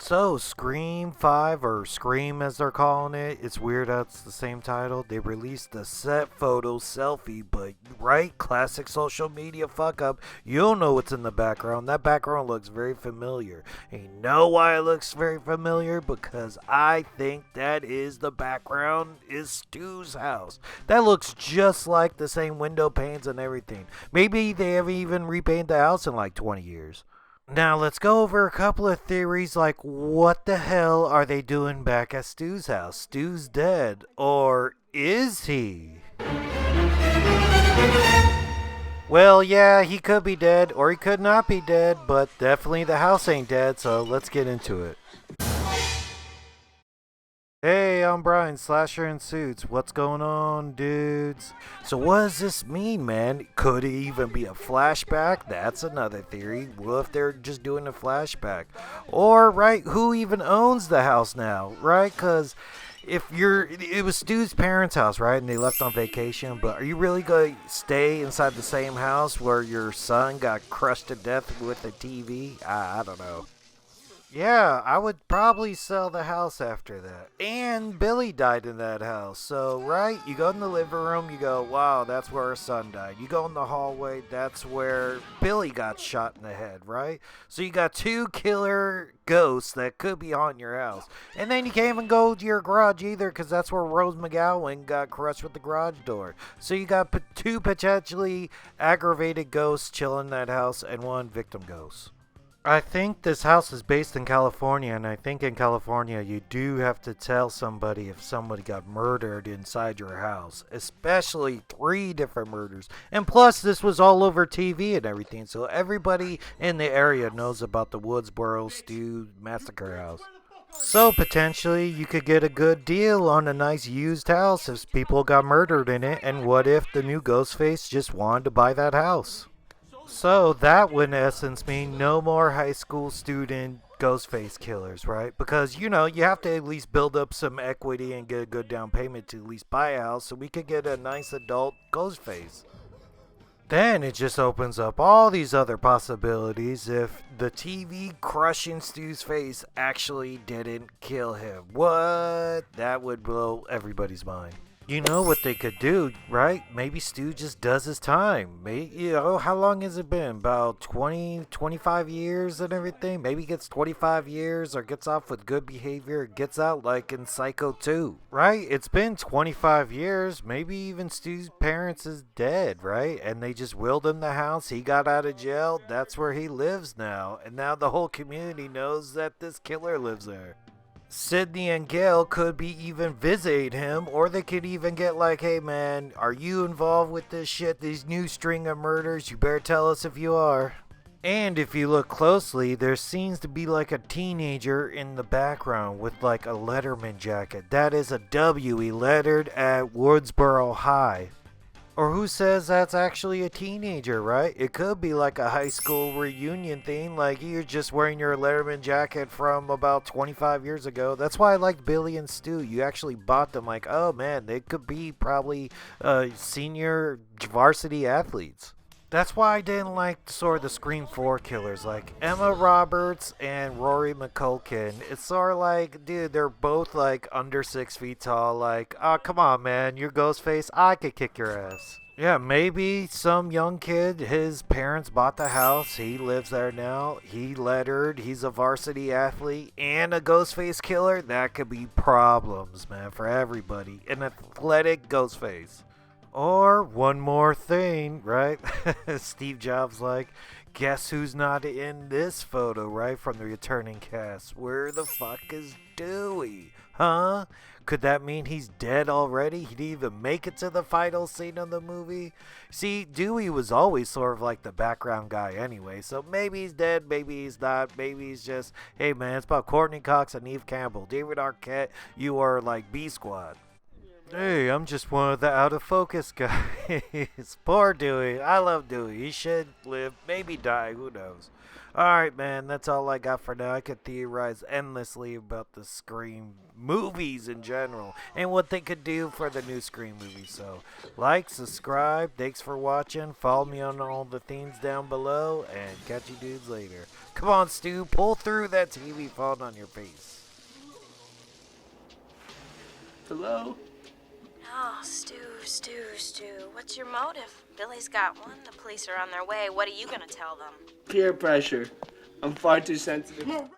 So, Scream 5, or Scream as they're calling it, it's weird that's the same title. They released a set photo selfie, but right, classic social media fuck up. You don't know what's in the background. That background looks very familiar. And you know why it looks very familiar? Because I think that is the background is Stu's house. That looks just like the same window panes and everything. Maybe they haven't even repainted the house in like 20 years. Now let's go over a couple of theories like what the hell are they doing back at Stu's house? Stu's dead. Or is he? Well, yeah, he could be dead or he could not be dead, but definitely the house ain't dead, so let's get into it. Hey, I'm Brian, Slasher in Suits. What's going on, dudes? So what does this mean, man? Could it even be a flashback? That's another theory. What if they're just doing a flashback? Or, right, who even owns the house now, right? Because it was Stu's parents' house, right? And they left on vacation, but are you really going to stay inside the same house where your son got crushed to death with a TV? I don't know. Yeah, I would probably sell the house after that. And Billy died in that house. So, right? You go in the living room, you go, wow, that's where our son died. You go in the hallway, that's where Billy got shot in the head, right? So you got two killer ghosts that could be haunting your house. And then you can't even go to your garage either because that's where Rose McGowan got crushed with the garage door. So you got two potentially aggravated ghosts chilling in that house and one victim ghost. I think this house is based in California, and I think in California you do have to tell somebody if somebody got murdered inside your house, especially three different murders. And plus, this was all over TV and everything, so everybody in the area knows about the Woodsboro Stew Massacre house. So potentially you could get a good deal on a nice used house if people got murdered in it, and what if the new Ghostface just wanted to buy that house? So that would in essence mean no more high school student Ghostface killers, right? Because, you have to at least build up some equity and get a good down payment to at least buy a house so we could get a nice adult Ghostface. Then it just opens up all these other possibilities if the TV crushing Stu's face actually didn't kill him. What? That would blow everybody's mind. You know what they could do, right? Maybe Stu just does his time. Maybe, how long has it been? About 20, 25 years and everything? Maybe he gets 25 years or gets off with good behavior, gets out like in Psycho 2, right? It's been 25 years. Maybe even Stu's parents is dead, right? And they just willed him the house. He got out of jail. That's where he lives now. And now the whole community knows that this killer lives there. Sydney and Gail could be even visiting him, or they could even get like, hey man, are you involved with this shit, these new string of murders? You better tell us if you are. And if you look closely, there seems to be like a teenager in the background with like a Letterman jacket. That is a W he lettered at Woodsboro High. Or who says that's actually a teenager, right? It could be like a high school reunion thing, like you're just wearing your Letterman jacket from about 25 years ago. That's why I liked Billy and Stu. You actually bought them like, oh man, they could be probably senior varsity athletes. That's why I didn't like sort of the Scream 4 killers, like Emma Roberts and Rory McCulkin. It's sort of like, dude, they're both like under 6 feet tall. Like, oh, come on, man, you're Ghostface. I could kick your ass. Yeah, maybe some young kid, his parents bought the house. He lives there now. He lettered. He's a varsity athlete and a Ghostface killer. That could be problems, man, for everybody. An athletic Ghostface. Or one more thing, right? Steve Jobs like, guess who's not in this photo, right? From the returning cast. Where the fuck is Dewey? Huh? Could that mean he's dead already? He didn't even make it to the final scene of the movie? See, Dewey was always sort of like the background guy anyway, so maybe he's dead, maybe he's not, maybe he's just, hey man, it's about Courtney Cox and Neve Campbell. David Arquette, you are like B Squad. Hey, I'm just one of the out of focus guys. Poor Dewey. I love Dewey. He should live, maybe die, who knows. Alright, man, that's all I got for now. I could theorize endlessly about the Scream movies in general and what they could do for the new Scream movie. So, like, subscribe, thanks for watching, follow me on all the things down below, and catch you dudes later. Come on, Stu, pull through that TV falling on your face. Hello? Oh, Stu. What's your motive? Billy's got one. The police are on their way. What are you gonna tell them? Peer pressure. I'm far too sensitive.